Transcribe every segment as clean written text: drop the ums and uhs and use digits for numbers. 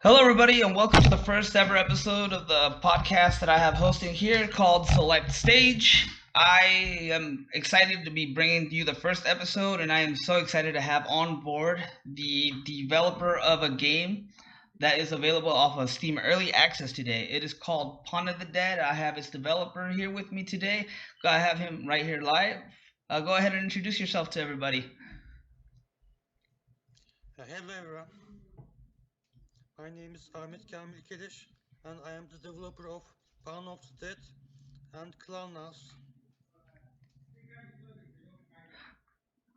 Hello, everybody, and welcome to the first ever episode of the podcast that I have hosting here called Select Stage. I am excited to be bringing you the first episode, and I am so excited to have on board the developer of a game that is available off of Steam Early Access today. It is called Pawn of the Dead. I have its developer here with me today. I have him right here live. Go ahead and introduce yourself to everybody. Hello everyone, my name is Ahmet Kamil Keleş and I am the developer of Pawn of the Dead and Clown House.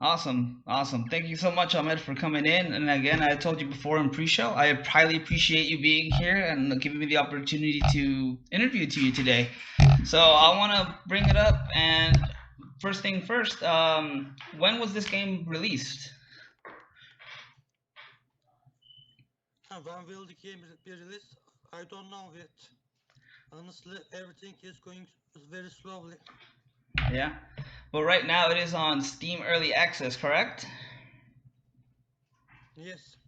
Awesome. Thank you so much, Ahmed, for coming in. And again, I told you before in pre-show, I highly appreciate you being here and giving me the opportunity to interview to you today. So I want to bring it up, and first thing first, when was this game released? When will the game be released? I don't know yet. Honestly, everything is going very slowly. Yeah, but right now it is on Steam Early Access, correct? Yes.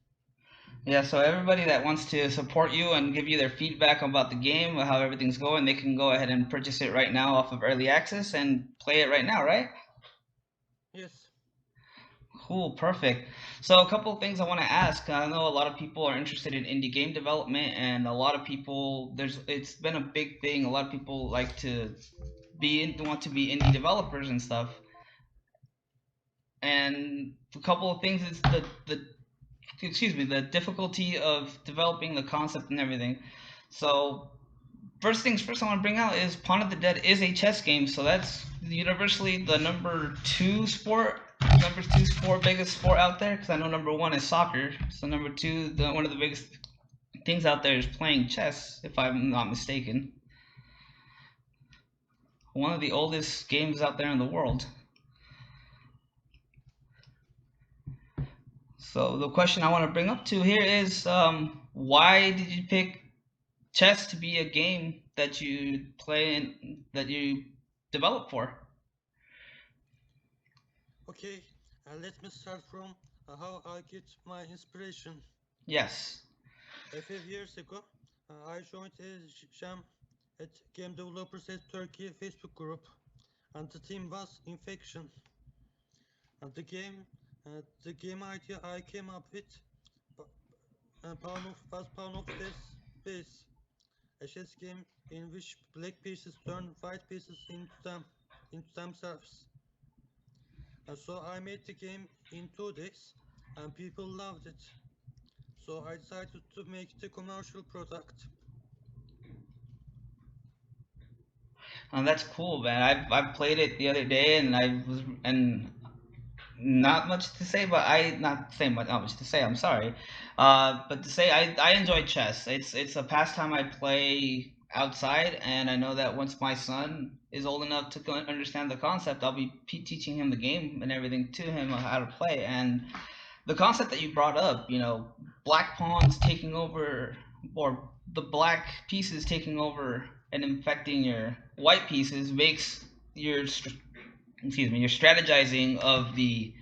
Yeah, so everybody that wants to support you and give you their feedback about the game, how everything's going, they can go ahead and purchase it right now off of Early Access and play it right now, right? Yes. Cool, perfect. So a couple of things I want to ask. I know a lot of people are interested in indie game development, and a lot of people it's been a big thing. A lot of people like to want to be indie developers and stuff. And a couple of things is the difficulty of developing the concept and everything. So first things first, I want to bring out is Pawn of the Dead is a chess game, so that's universally the number two sport, biggest sport out there. Because I know number one is soccer, so number two, one of the biggest things out there is playing chess, if I'm not mistaken. One of the oldest games out there in the world. So the question I want to bring up to here is, why did you pick chess to be a game that you play and that you develop for? Okay, let me start from how I get my inspiration. Yes. A few years ago, I joined a jam at Game Developers at Turkey Facebook group, and the theme was Infection. And the game idea I came up with Pawn of Death Base, a chess game in which black pieces turn white pieces into themselves. And so I made the game in 2 days, and people loved it. So I decided to make it a commercial product. That's cool, man. I've played it the other day, and I was and not much to say, but I not say much, not much to say. I'm sorry, but to say I enjoy chess. It's a pastime I play outside, and I know that once my son is old enough to understand the concept, I'll be teaching him the game and everything to him on how to play. And the concept that you brought up, black pawns taking over, or the black pieces taking over and infecting your white pieces makes your strategizing of the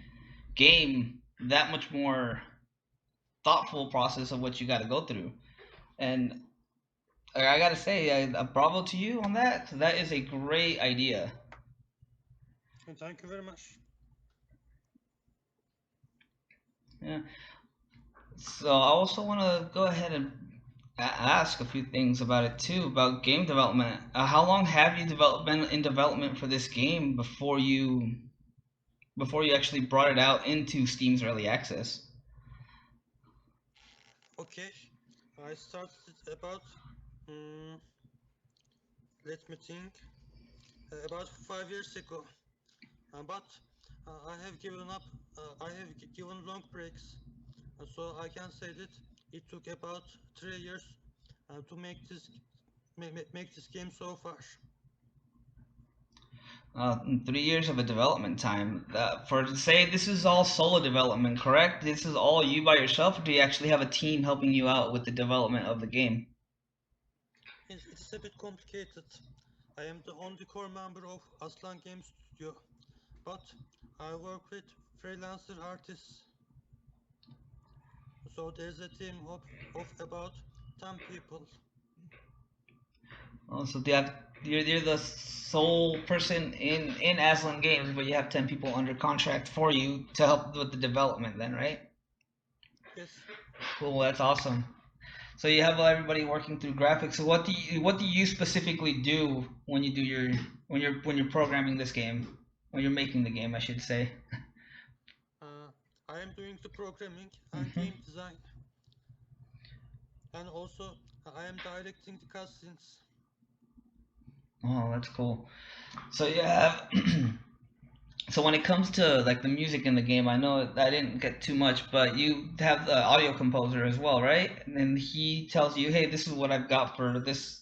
game that much more thoughtful process of what you got to go through. And I gotta say, bravo to you on that. That is a great idea. And thank you very much. Yeah. So I also want to go ahead and ask a few things about it too, about game development. How long have you been in development for this game before you actually brought it out into Steam's early access? Okay, I started about, um, let me think, about 5 years ago. But I have given up, I have given long breaks. So I can say that it took about 3 years to make this game so far. 3 years of a development time. For to say this is all solo development, correct? This is all you by yourself, or do you actually have a team helping you out with the development of the game? It's a bit complicated. I am the only core member of Aslan Game Studio, but I work with freelancer artists. So there's a team of about 10 people. Oh, so you're the sole person in Aslan Games, but you have 10 people under contract for you to help with the development. Then, right? Yes. Cool. That's awesome. So you have everybody working through graphics. So what do you specifically do when you do your when you're programming this game, when you're making the game, I should say. Uh, I am doing the programming and Hmm. game design, and also I am directing the cutscenes. Oh, that's cool. So yeah. So when it comes to like the music in the game, I know I didn't get too much, but you have the audio composer as well, right? And then he tells you, "Hey, this is what I've got for this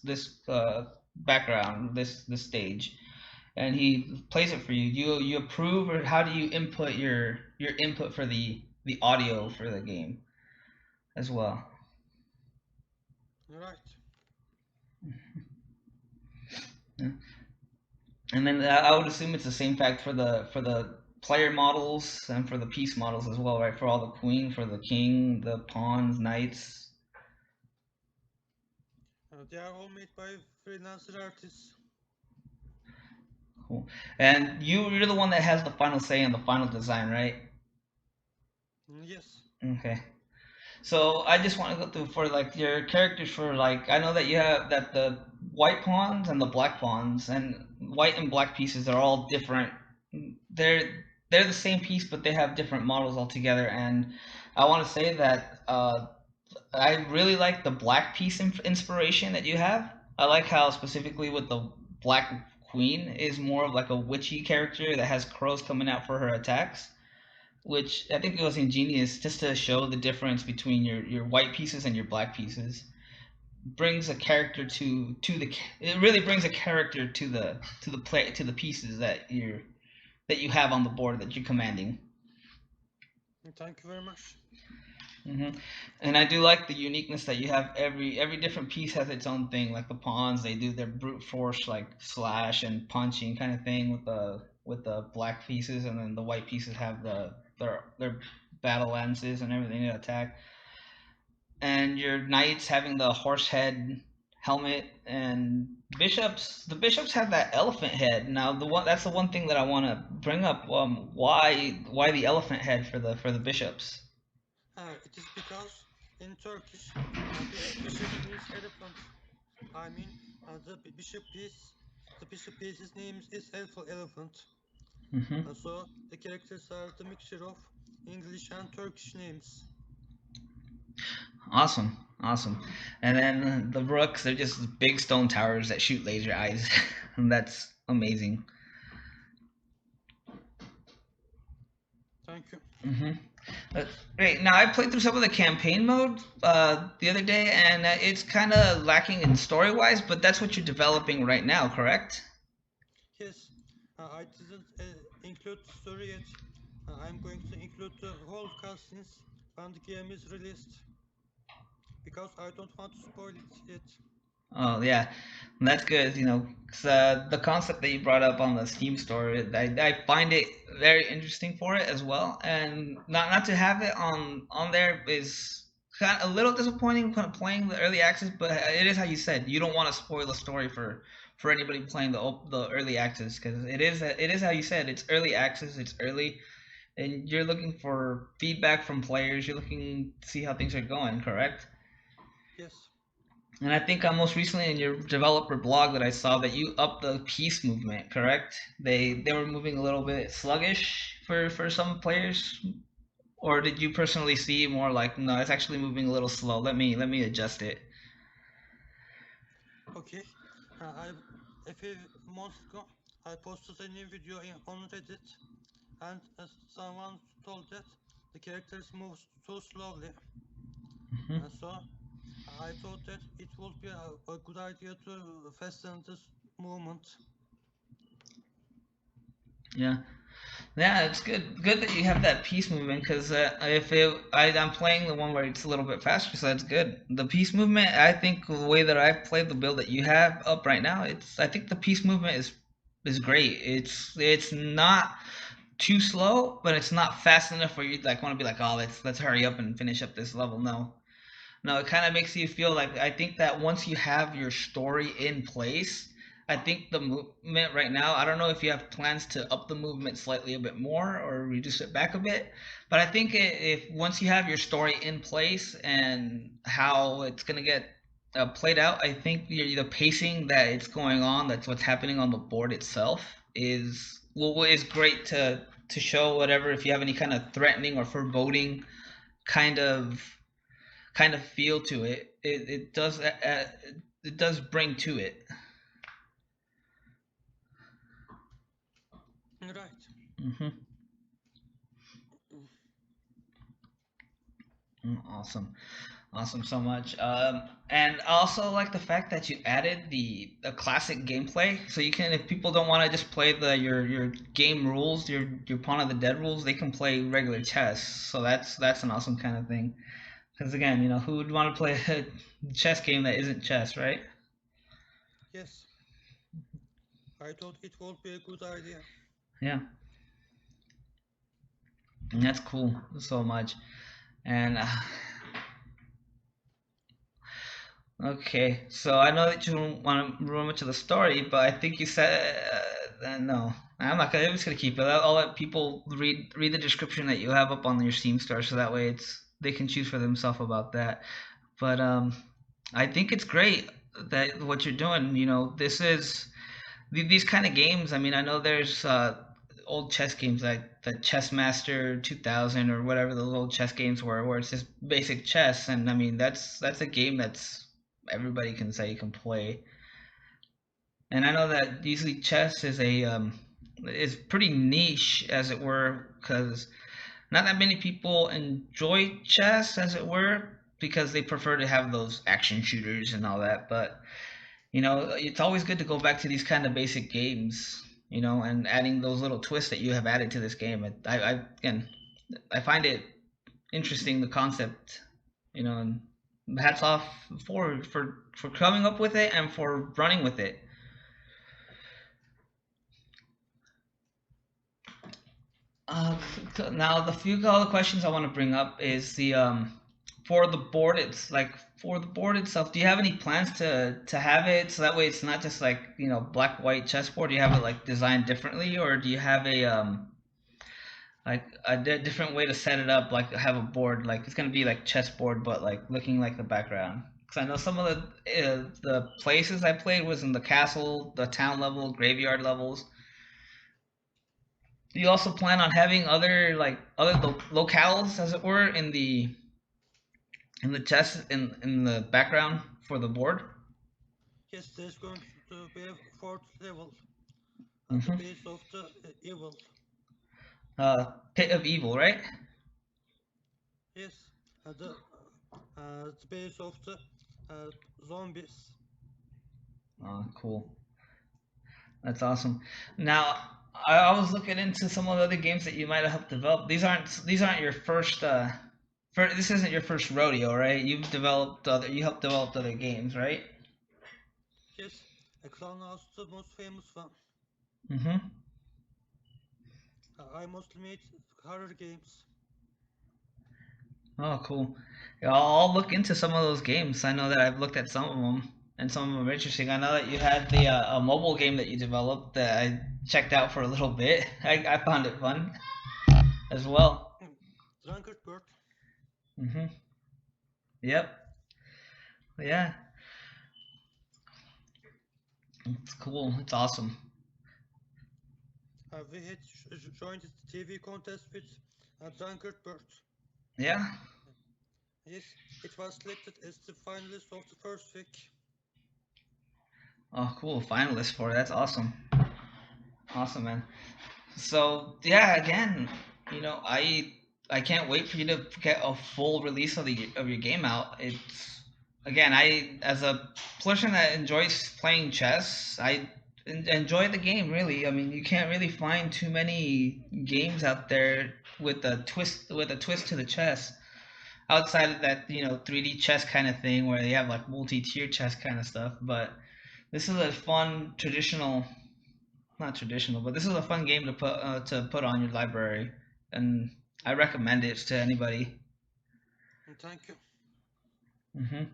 background, this stage," and he plays it for you. You approve, or how do you input your input for the audio for the game as well? Right. Yeah. And then I would assume it's the same fact for the player models and for the piece models as well, right? For all the queen, for the king, the pawns, knights. They are all made by freelancer artists. Cool. And you're the one that has the final say in the final design, right? Yes. Okay. So I just want to go through for like your characters for like I know that you have that the white pawns and the black pawns and white and black pieces are all different. They're the same piece, but they have different models altogether. And I want to say that I really like the black piece inspiration that you have. I like how specifically with the black queen is more of like a witchy character that has crows coming out for her attacks, which I think it was ingenious just to show the difference between your white pieces and your black pieces. Brings a character to the it really brings a character to the play to the pieces that you have on the board that you're commanding. Thank you very much. Hmm. And I do like the uniqueness that you have. Every different piece has its own thing. Like the pawns, they do their brute force like slash and punching kind of thing with the black pieces, and then the white pieces have their battle lances and everything to attack. And your knights having the horse head helmet, and the bishops have that elephant head. Now that's the one thing that I want to bring up. Why the elephant head for the bishops? It is because in Turkish, bishop means elephant. I mean, the bishop piece's name is elephant. Hmm. So the characters are the mixture of English and Turkish names. Awesome, awesome. And then the rooks, they're just big stone towers that shoot laser eyes. And that's amazing. Thank you. Hmm. Great. Now I played through some of the campaign mode the other day, and it's kind of lacking in story wise. But that's what you're developing right now, correct? Yes, I didn't include the story yet. I'm going to include the whole cutscenes when the game is released because I don't want to spoil it yet. Oh yeah, that's good. 'Cause, the concept that you brought up on the Steam store, I find it very interesting for it as well. And not to have it on there is kind of a little disappointing kind of playing the early access. But it is how you said you don't want to spoil the story for anybody playing the early access, because it is how you said it's early access. It's early, and you're looking for feedback from players. You're looking to see how things are going. Correct? Yes, And I think most recently in your developer blog that I saw that you upped the peace movement, correct? They were moving a little bit sluggish for some players, or did you personally see more like no, it's actually moving a little slow. Let me adjust it. okay. A few months ago, I posted a new video on Reddit, and someone told that the characters move too slowly. Hmm. So I thought that it would be a good idea to fasten this movement. Yeah. Yeah, it's good. Good that you have that peace movement, because I'm playing the one where it's a little bit faster, so that's good. The peace movement, I think the way that I've played the build that you have up right now, I think the peace movement is great. It's not. too slow, but it's not fast enough where you like want to be like, oh, let's hurry up and finish up this level. No, no, it kind of makes you feel like I think that once you have your story in place, I think the movement right now, I don't know if you have plans to up the movement slightly a bit more or reduce it back a bit, but I think if once you have your story in place and how it's going to get played out, I think the pacing that it's going on, that's what's happening on the board itself, is well, is great to show whatever if you have any kind of threatening or foreboding kind of feel to it. It does bring to it. Right. Hmm. Awesome, awesome so much. And I also like the fact that you added the classic gameplay, so you can if people don't want to just play your game rules, your Pawn of the Dead rules, they can play regular chess. So that's an awesome kind of thing. Because again, who would want to play a chess game that isn't chess, right? Yes, I thought it would be a good idea. Yeah, and that's cool so much. And okay, so I know that you don't want to ruin much of the story, but I think you said no. I'm not gonna. I'm just gonna keep it. I'll let people read the description that you have up on your Steam store, so that way they can choose for themselves about that. But I think it's great that what you're doing. This is these kind of games. I mean, I know there's old chess games like the Chess Master 2000 or whatever those old chess games were, where it's just basic chess, and I mean that's a game that's everybody can say you can play. And I know that usually chess is pretty niche, as it were, because not that many people enjoy chess, as it were, because they prefer to have those action shooters and all that. But it's always good to go back to these kind of basic games, and adding those little twists that you have added to this game. Again, I find it interesting, the concept, and hats off for coming up with it and for running with it. Uh, Now the few other questions I want to bring up is the for the board. It's like for the board itself. Do you have any plans to have it so that way it's not just like black white chessboard? Do you have it like designed differently, or do you have a like a different way to set it up? Like have a board like it's gonna be like chessboard, but like looking like the background. Because I know some of the places I played was in the castle, the town level, graveyard levels. Do you also plan on having other locales, as it were, in the chess in the background for the board? Yes, there's going to be a fourth level at the Hmm. base of the evil. Pit of Evil, right? Yes, at the base of the uh, zombies. Cool. That's awesome. Now, I was looking into some of the other games that you might have helped develop. These aren't your first. This isn't your first rodeo, right? You helped develop other games, right? Yes, Exile is the most famous one. Mm-hmm. I mostly made horror games. Oh, cool. Yeah, I'll look into some of those games. I know that I've looked at some of them, and some of them are interesting. I know that you had the a mobile game that you developed that I checked out for a little bit. I found it fun as well. Drunkard Bird. Hmm. Yep. Yeah. It's cool. It's awesome. We had joined the TV contest with Drunkard Bird. Yeah. Yes, it was selected as the finalist of the first week. Oh, cool. Finalist for it. That's awesome. Awesome, man. So yeah, again, I can't wait for you to get a full release of your game out. It's again, I as a person that enjoys playing chess, I enjoy the game really. I mean, you can't really find too many games out there with a twist to the chess outside of that 3D chess kind of thing where they have like multi-tier chess kind of stuff. But this is a fun traditional not traditional, but this is a fun game to put on your library, and I recommend it to anybody. Thank you. Hmm.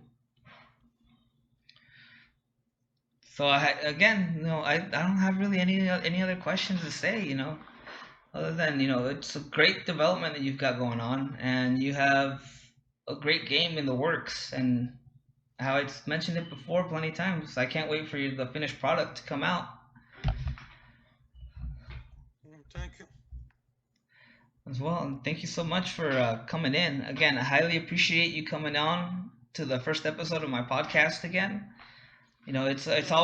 So again, I don't have really any other questions to say, other than it's a great development that you've got going on, and you have a great game in the works, and how it's mentioned it before plenty of times. I can't wait for the finished product to come out Thank you. as well. And thank you so much for coming in. Again, I highly appreciate you coming on to the first episode of my podcast again. It's Thank you.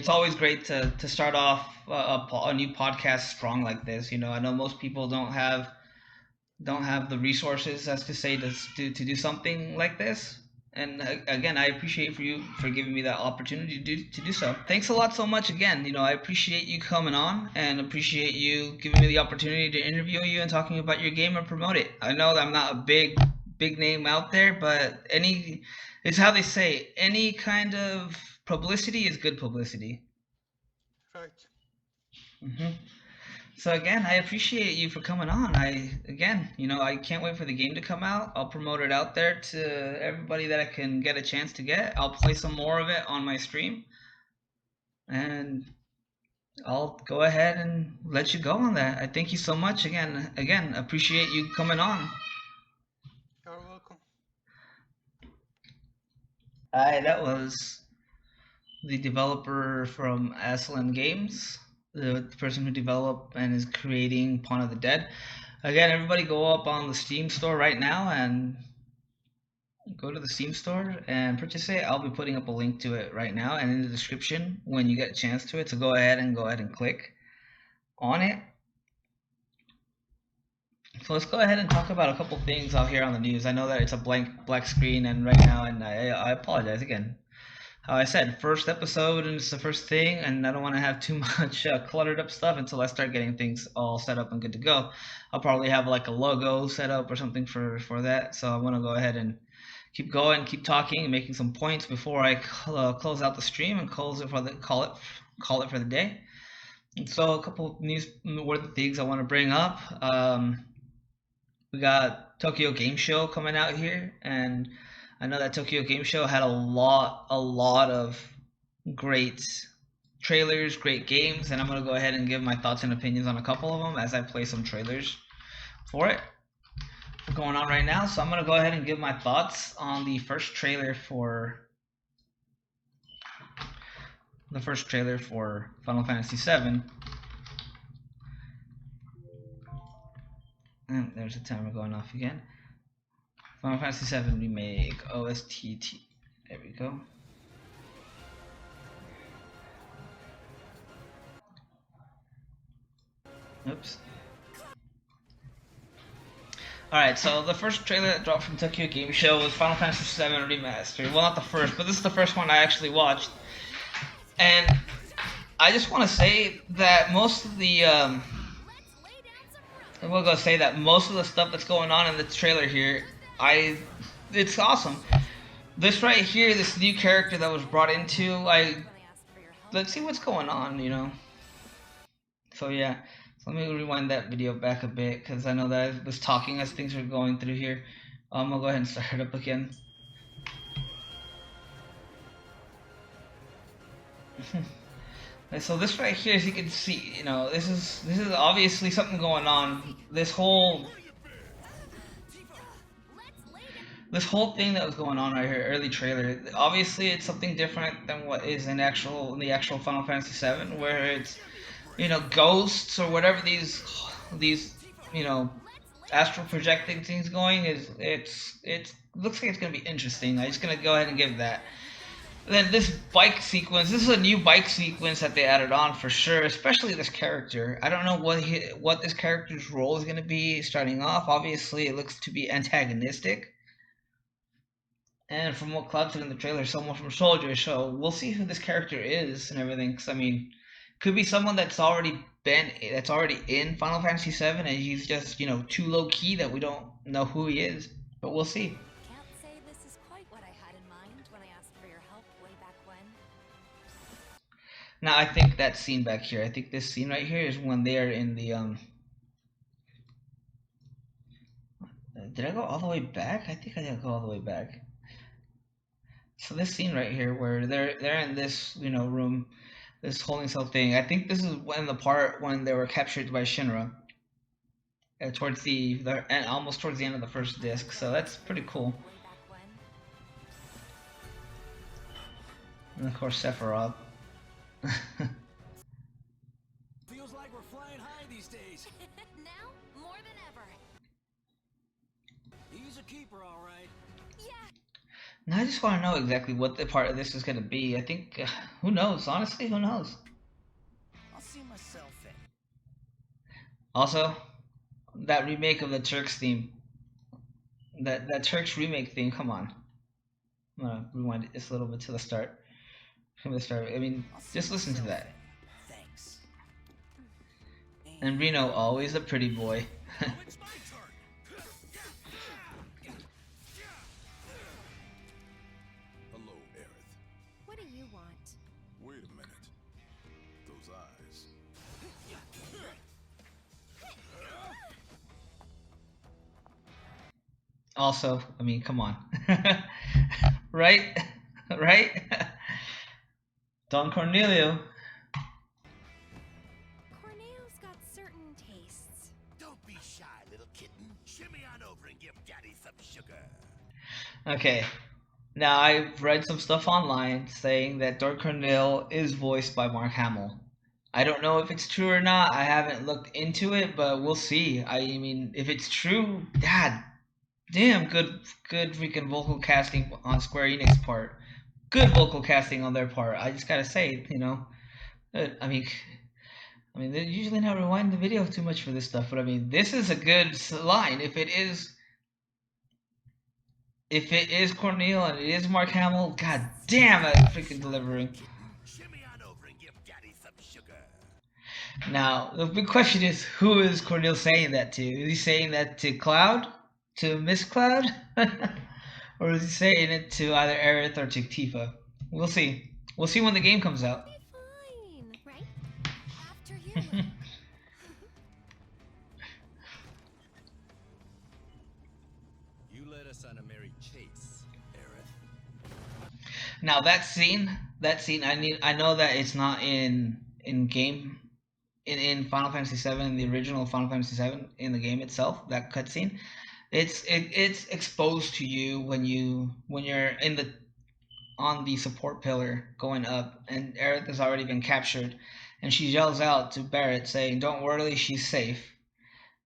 always great to start off a new podcast strong like this. I know most people don't have the resources, as to say, to do something like this. And again, I appreciate for giving me that opportunity to do so. Thanks a lot so much again. I appreciate you coming on, and appreciate you giving me the opportunity to interview you and talking about your game and promote it. I know that I'm not a big name out there, but it's how they say, any kind of publicity is good publicity. Right. Hmm. So again, I appreciate you for coming on. I can't wait for the game to come out. I'll promote it out there to everybody that I can get a chance to get. I'll play some more of it on my stream, and I'll go ahead and let you go on that. I thank you so much again. Again, appreciate you coming on. You're welcome. Hi, that was the developer from Aslan Games, the person who developed and is creating Pawn of the Dead. Again, everybody go up on the Steam store right now and go to the Steam store and purchase it. I'll be putting up a link to it right now and in the description when you get a chance to it. So go ahead and click on it. So let's go ahead and talk about a couple things out here on the news. I know that it's a black screen and right now, and I apologize again. How I said, first episode and it's the first thing, and I don't want to have too much cluttered up stuff until I start getting things all set up and good to go. I'll probably have like a logo set up or something for that. So I want to go ahead and keep going, keep talking, and making some points before I close out the stream and call it for the day. And so a couple newsworthy things I want to bring up. We got Tokyo Game Show coming out here, and I know that Tokyo Game Show had a lot of great trailers, great games, and I'm gonna go ahead and give my thoughts and opinions on a couple of them as I play some trailers for it. Going on right now, so I'm gonna go ahead and give my thoughts on the first trailer for Final Fantasy VII. And there's a timer going off again. Final Fantasy VII Remake OST. There we go. Oops. Alright, so the first trailer that dropped from Tokyo Game Show was Final Fantasy VII Remastered. Well, not the first, but this is the first one I actually watched. And I just want to say that most of the stuff that's going on in the trailer here, it's awesome. This right here, this new character that was brought into, let's see what's going on. So yeah, so let me rewind that video back a bit because I know that I was talking as things were going through here. I'm gonna go ahead and start it up again. So this right here, as you can see, this is obviously something going on. This whole thing that was going on right here, early trailer. Obviously, it's something different than what is in the actual Final Fantasy VII, where it's ghosts or whatever these astral projecting things going is. It looks like it's gonna be interesting. I'm just gonna go ahead and give that. Then this bike sequence. This is a new bike sequence that they added on for sure, especially this character. I don't know what this character's role is going to be starting off. Obviously, it looks to be antagonistic, and from what Cloud said in the trailer, someone from Soldier. So we'll see who this character is and everything. Because I mean, could be someone that's already in Final Fantasy VII, and he's just too low key that we don't know who he is. But we'll see. Can't say this is quite what I had in mind when I asked for your help way back when. Now I think that scene back here. I think this scene right here is when they are in the Did I go all the way back? I think I did go all the way back. So this scene right here, where they're in this room, this holding cell thing. I think this is when the part when they were captured by Shinra. Towards the and almost towards the end of the first disc. So that's pretty cool. And of course Sephiroth. Feels like we're flying high these days. Now more than ever. He's a keeper, all right. Yeah. Now I just want to know exactly what the part of this is going to be. I think who knows? Honestly, who knows? I'll see myself in. Also, that remake of the Turks theme. That Turks remake theme. Come on. I'm gonna rewind it just a little bit to the start. From the start. I mean, just listen to that. Thanks. And Reno, always a pretty boy. Now it's my turn. Hello, Aerith. What do you want? Wait a minute. Those eyes. Also, I mean, come on. Right? Right? Don Cornelio. Corneo's got certain tastes. Don't be shy, little kitten. Shimmy on over and give Daddy some sugar. Okay. Now, I've read some stuff online saying that Don Cornel is voiced by Mark Hamill. I don't know if it's true or not. I haven't looked into it, but we'll see. I mean, if it's true, God damn, good freaking vocal casting on Square Enix part. Good vocal casting on their part. I just gotta say, I mean, they usually not rewind the video too much for this stuff, but I mean, this is a good line. If it is Cornel and it is Mark Hamill, god damn, that's freaking delivering. Shimmy on over and give Daddy some sugar. Now, the big question is, who is Cornel saying that to? Is he saying that to Cloud? To Miss Cloud? Or is he saying it to either Aerith or to Tifa? We'll see. We'll see when the game comes out. Be fine, right? After you. You led us on a merry chase, Aerith. Now that scene, I know that it's not in game, in Final Fantasy VII, in the original Final Fantasy VII, in the game itself, that cutscene. It's exposed to you when you're on the support pillar going up, and Aerith has already been captured, and she yells out to Barrett saying, "Don't worry, she's safe."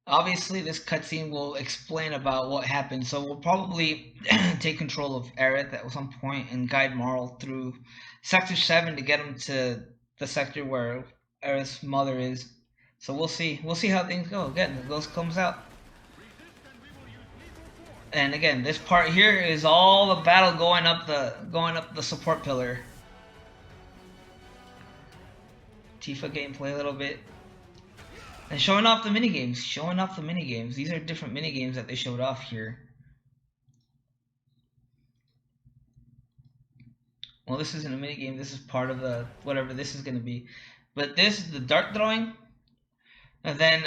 Obviously, this cutscene will explain about what happened, so we'll probably take control of Aerith at some point and guide Marl through Sector 7 to get him to the sector where Aerith's mother is. So we'll see. We'll see how things go. Again, the ghost comes out. And again, this part here is all the battle going up the support pillar. Tifa gameplay a little bit. And showing off the minigames. These are different minigames that they showed off here. Well, this isn't a minigame. This is part of the whatever this is going to be. But this is the dart throwing. And then,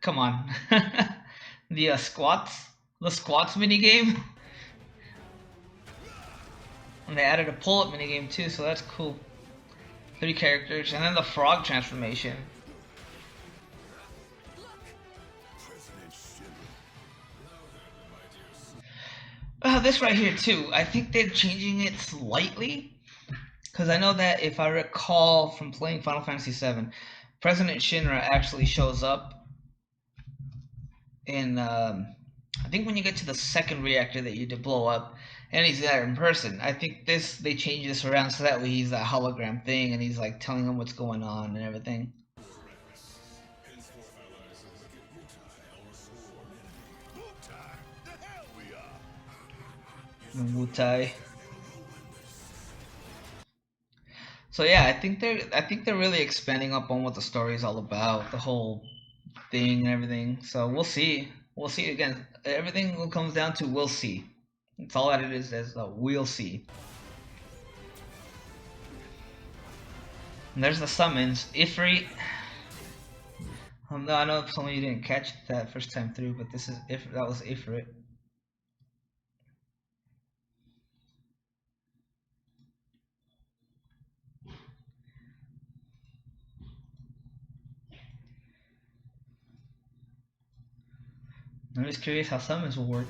come on. The squats. The squats minigame. And they added a pull-up minigame too, so that's cool. 3 characters. And then the frog transformation. This right here too, I think they're changing it slightly, because I know that if I recall from playing Final Fantasy VII, President Shinra actually shows up in, I think when you get to the second reactor that you did blow up, and he's there in person. I think they changed this around so that way he's that hologram thing, and he's like telling them what's going on and everything. Wutai. So yeah, I think they're really expanding up on what the story is all about, the whole thing and everything. So we'll see. We'll see again. Everything comes down to we'll see. That's all that it is. As we'll see. And there's the summons. Ifrit. No, I know some of you didn't catch that first time through, but this is if that was Ifrit. I'm just curious how summons will work.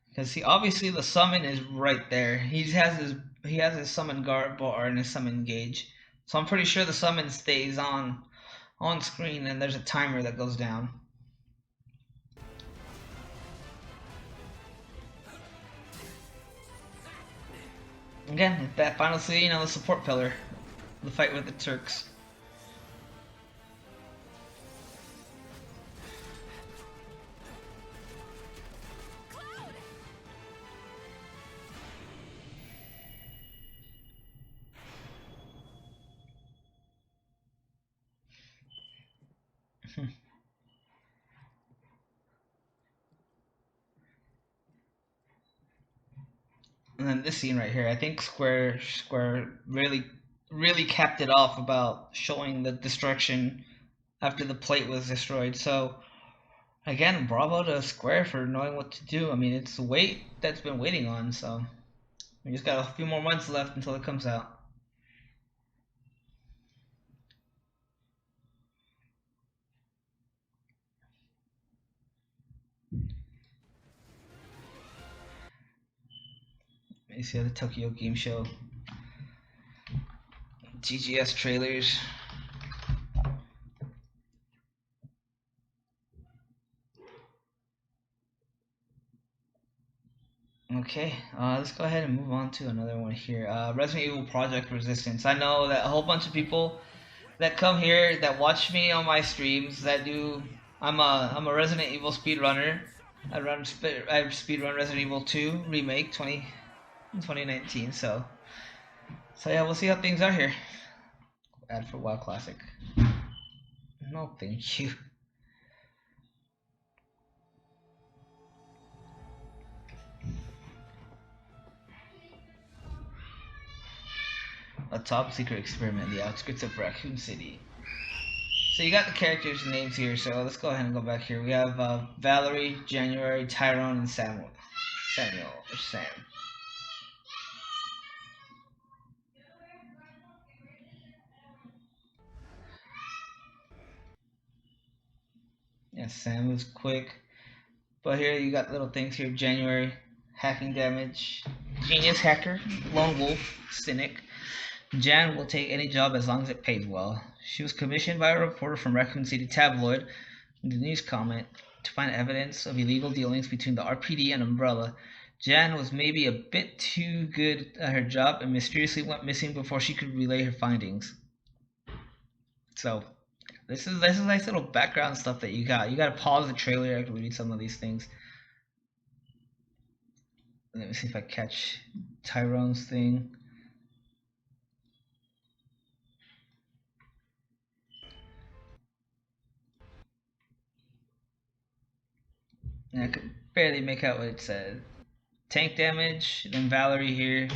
Because see, obviously the summon is right there. He has his summon guard bar and his summon gauge. So I'm pretty sure the summon stays on screen and there's a timer that goes down. Again, that final scene on the support pillar. The fight with the Turks. And then this scene right here, I think Square really capped it off about showing the destruction after the plate was destroyed. So again, bravo to Square for knowing what to do. I mean, it's the wait that's been waiting on. So we just got a few more months left until it comes out. You see the Tokyo Game Show TGS trailers. Okay, let's go ahead and move on to another one here. Resident Evil Project Resistance. I know that a whole bunch of people that come here that watch me on my streams that do. I'm a Resident Evil speedrunner. I speedrun Resident Evil 2 remake 2019. So yeah, we'll see how things are here. Ad for WoW Classic. No, thank you. A top secret experiment in the outskirts of Raccoon City. So you got the characters' names here, so let's go ahead and go back here. We have Valerie, January, Tyrone, and Samuel. Samuel, or Sam. Yeah, Sam was quick. But here you got little things here. January, hacking damage, genius hacker, lone wolf, cynic. Jan will take any job as long as it pays well. She was commissioned by a reporter from Raccoon City Tabloid, the news comment, to find evidence of illegal dealings between the RPD and Umbrella. Jan was maybe a bit too good at her job and mysteriously went missing before she could relay her findings. So, this is nice little background stuff that you got. You got to pause the trailer to read some of these things. Let me see if I catch Tyrone's thing. And I could barely make out what it said. Tank damage, then Valerie here.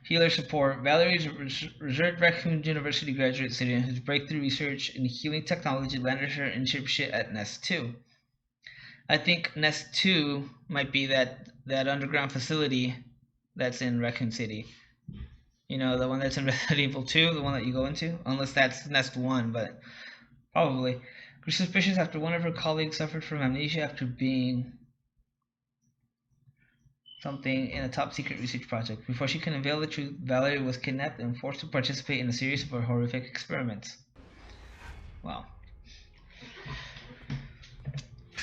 Healer support. Valerie is a reserved Raccoon University graduate student whose breakthrough research in healing technology landed her internship at Nest 2. I think Nest 2 might be that underground facility that's in Raccoon City. You know, the one that's in Resident Evil 2, the one that you go into? Unless that's Nest 1, but probably. Grew suspicious after one of her colleagues suffered from amnesia after being something in a top secret research project. Before she can unveil the truth, Valerie was kidnapped and forced to participate in a series of horrific experiments. Wow.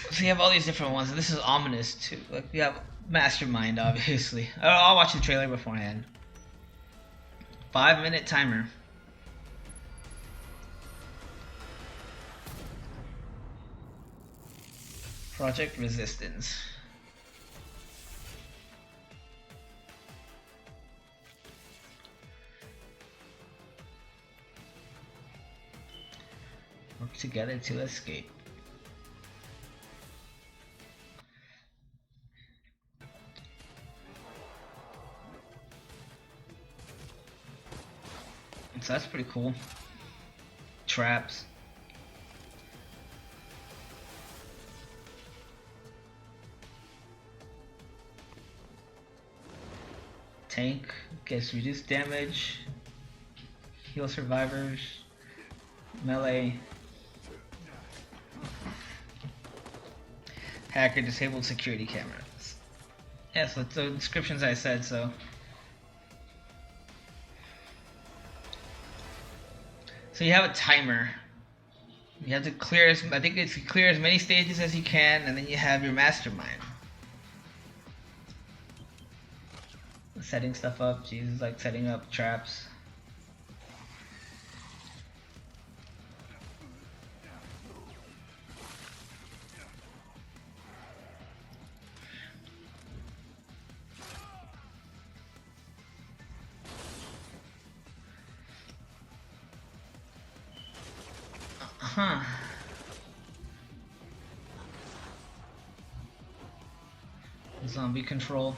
So you have all these different ones, and this is ominous too. Like you have Mastermind, obviously. I'll watch the trailer beforehand. 5-minute timer. Project Resistance. Work together to escape. So that's pretty cool. Traps. Tank gets reduced damage. Heal survivors. Melee. Hacker disabled security cameras. Yeah, so it's the descriptions I said, so. So you have a timer. You have to clear I think it's clear as many stages as you can, and then you have your mastermind. Setting stuff up, Jesus, like setting up traps. Huh. Zombie control.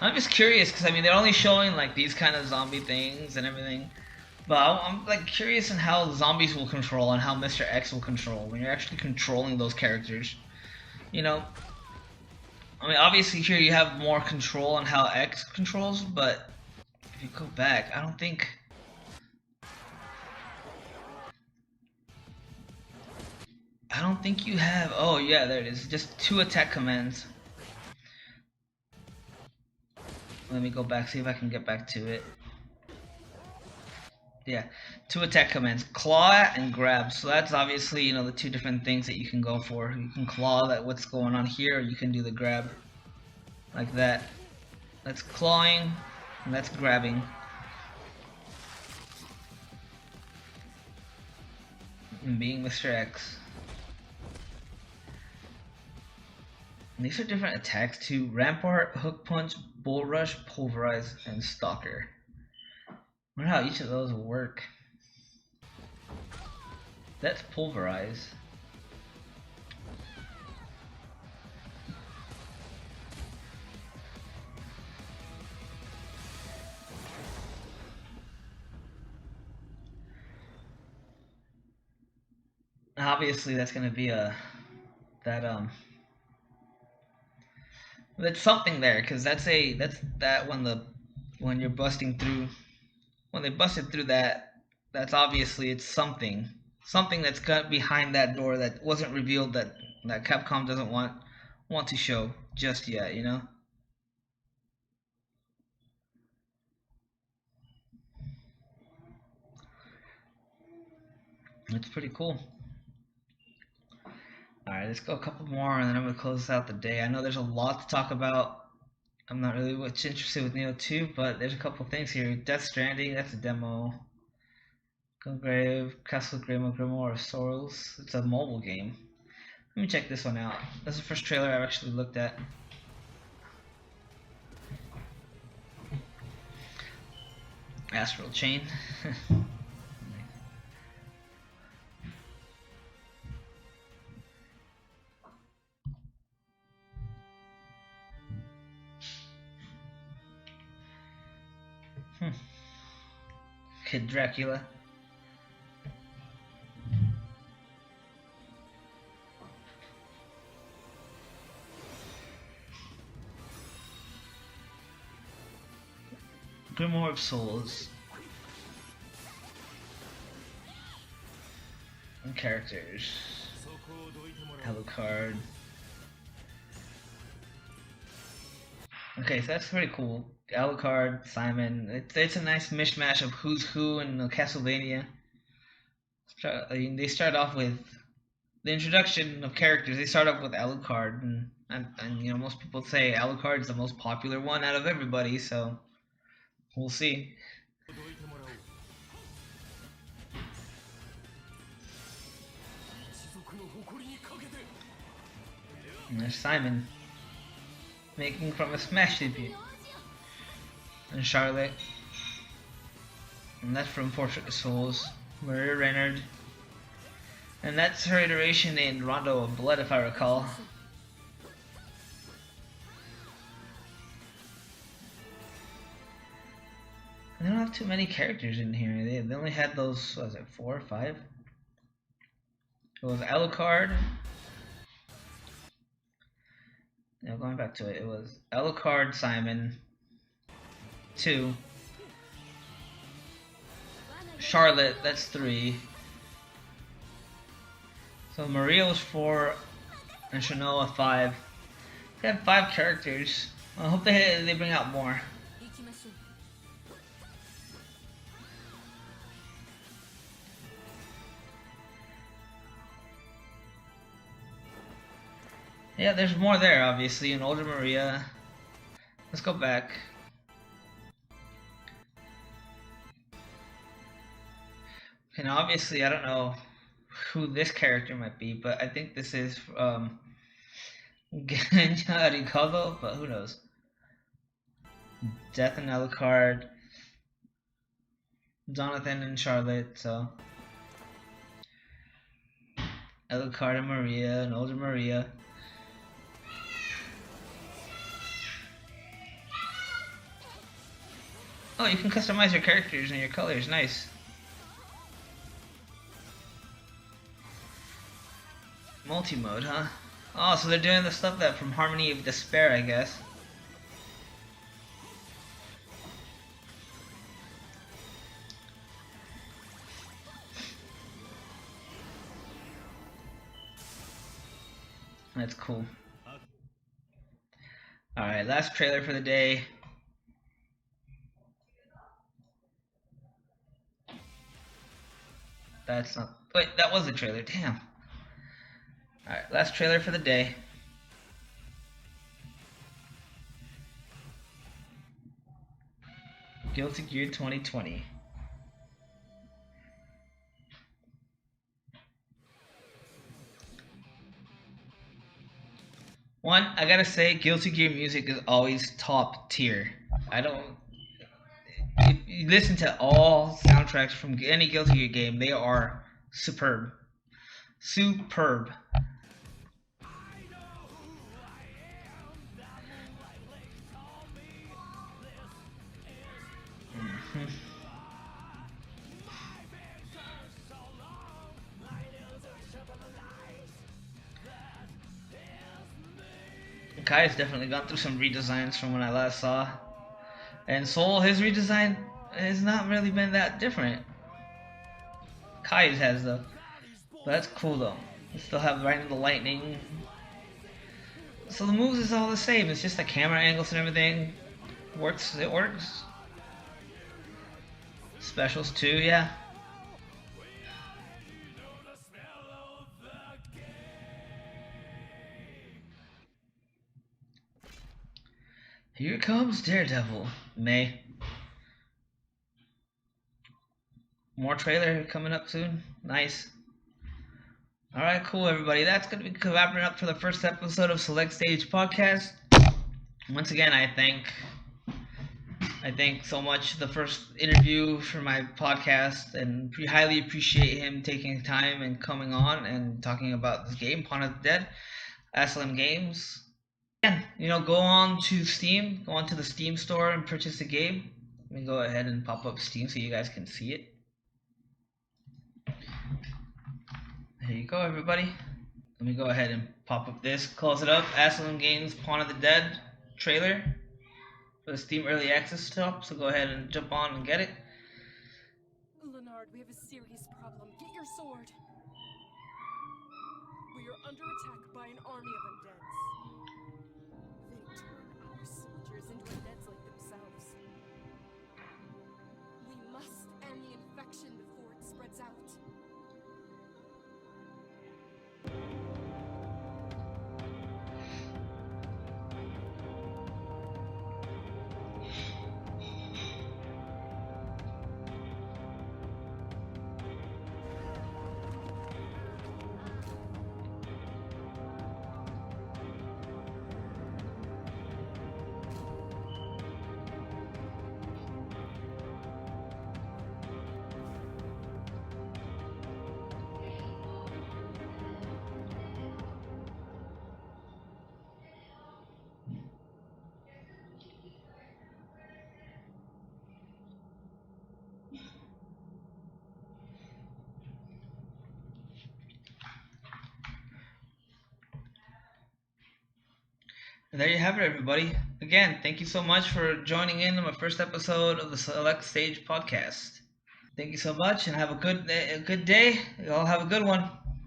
I'm just curious because I mean they're only showing like these kind of zombie things and everything, but I'm like curious on how zombies will control and how Mr. X will control when you're actually controlling those characters. You know, I mean obviously here you have more control on how X controls, but if you go back, I don't think you have. Oh yeah, there it is. Just 2 attack commands. Let me go back, see if I can get back to it. Yeah, 2 attack commands, claw and grab. So that's obviously, you know, the 2 different things that you can go for. You can claw that what's going on here, or you can do the grab like that. That's clawing, and that's grabbing. And being Mr. X. And these are different attacks too: Rampart, Hook Punch, Bull Rush, Pulverize, and Stalker. I wonder how each of those will work. That's Pulverize. Obviously that's gonna be that's something there, because that's when you're busting through, when they busted through that, that's obviously it's something that's got behind that door that wasn't revealed, that Capcom doesn't want to show just yet, you know. It's pretty cool. Alright, let's go a couple more and then I'm going to close out the day. I know there's a lot to talk about. I'm not really much interested with Neo 2, but there's a couple things here. Death Stranding, that's a demo. Gungrave, Castle Grimoire of Sorrows, it's a mobile game. Let me check this one out. That's the first trailer I've actually looked at. Astral Chain. Kid Dracula. Grimoire of Souls. And characters. Alucard. Okay, so that's pretty cool. Alucard, Simon. It's a nice mishmash of who's who in Castlevania. I mean, they start off with the introduction of characters. They start off with Alucard, and you know most people say Alucard's the most popular one out of everybody. So we'll see. And there's Simon, making from a Smash debut. And Charlotte. And that's from Portrait of Souls. Maria Reynard. And that's her iteration in Rondo of Blood, if I recall. not too many characters in here. They only had those, what was it, 4 or 5? It was Alucard. Yeah, going back to it, it was Alucard, Simon, 2. Charlotte, that's 3. So Maria was 4, and Shanoa 5. They had 5 characters. I hope they bring out more. Yeah, there's more there, obviously. An older Maria. Let's go back. And obviously, I don't know who this character might be, but I think this is Genya Ricardo, but who knows? Death and Alucard, Jonathan and Charlotte, so Alucard and Maria, an older Maria. Oh, you can customize your characters and your colors, nice. Multi-mode, huh? Oh, so they're doing the stuff that from Harmony of Despair, I guess. That's cool. Alright, last trailer for the day. That's not... Wait, that was the trailer, damn. Alright, last trailer for the day. Guilty Gear 2020. One, I gotta say, Guilty Gear music is always top tier. I don't... If you listen to all soundtracks from any Guilty Gear game, they are superb. Superb. Kai has definitely gone through some redesigns from when I last saw. And Soul, his redesign has not really been that different. Kai's has though. But that's cool though. You still have right in the lightning. So the moves is all the same. It's just the camera angles and everything. Works, it works. Specials too, yeah. Here comes Daredevil. May. More trailer coming up soon. Nice. Alright, cool everybody. That's going to be wrapping up for the first episode of Select Stage Podcast. Once again, I thank so much the first interview for my podcast, and highly appreciate him taking time and coming on and talking about this game, Pawn of the Dead, Aslan Games. And, go on to Steam, go on to the Steam store and purchase the game. Let me go ahead and pop up Steam so you guys can see it. There you go, everybody. Let me go ahead and pop up this, close it up. Aslan Games Pawn of the Dead trailer for the Steam Early Access shop, so go ahead and jump on and get it. Leonard, we have a serious problem. Get your sword. We are under attack by an army of undeads. They turn our soldiers into undeads like themselves. We must end the infection before it spreads out. there you have it, everybody. Again, thank you so much for joining in on my first episode of the Select Stage podcast. Thank you so much, and have a good day. You all have a good one.